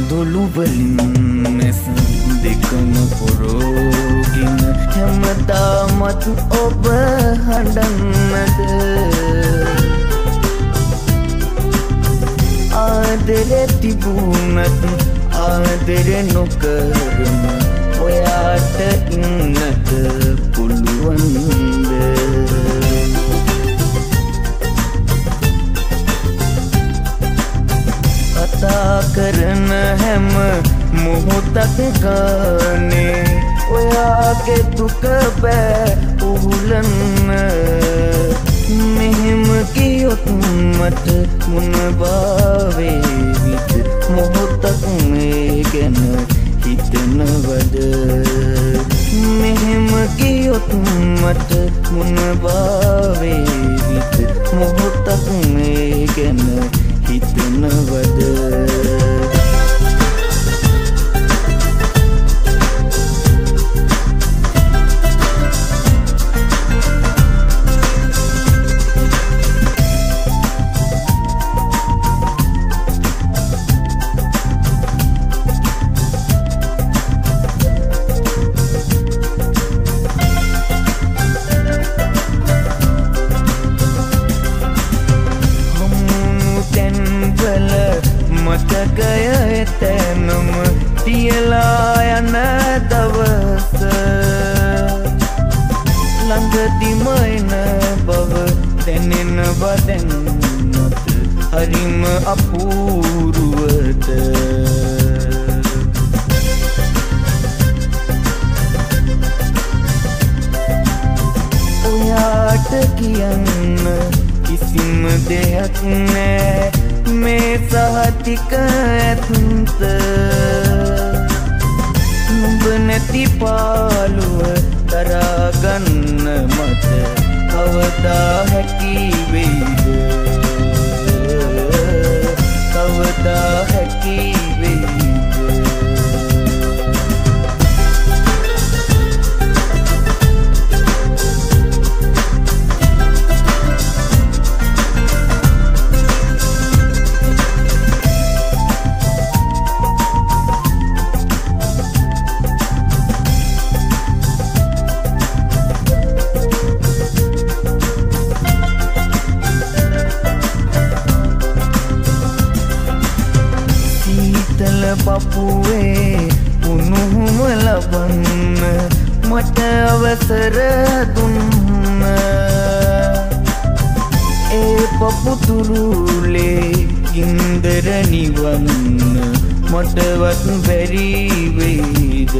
කඳුළු වලින් මෙස් දෙකම පොරෝගෙන හැමදාමත් ඔබ හඬන්නද ආදරේ තිබුණත් ආදරේ නොකරම ඔයාට ඉන්නට පුළුවන්ද කතා කරන හැම මොහොතක් ගානේ ඔයාගේ දුක බෑ උහුලන්න මෙහෙම කියොත් මට මොනවා වේවිද මොහොතක් මේ ගැන හිතනවද මෙහෙම කියොත් මට මොනවා වේවිද මොහොතක් මේ ගැන හිතනවද මතකය එතැනම තියලා යන දවස ළඟදිම එන බව දැනෙනවා දැන්නත් හරිම අපූරුවද ඔයාට කියන්න කිසිම දෙයක් නෑ මේ සහතික ඇතුන්ත නුඹ නැති පාළුව තරගන්න මට කවදා හැකි වෙයිද කවදා හැකි වෙයිද පපුවේ උණුහුම ලබන්න මට අවසර දුන්න ඒ පපු තුරුලේ ගින්දර නිවන්න මටවත් බැරි වෙයිද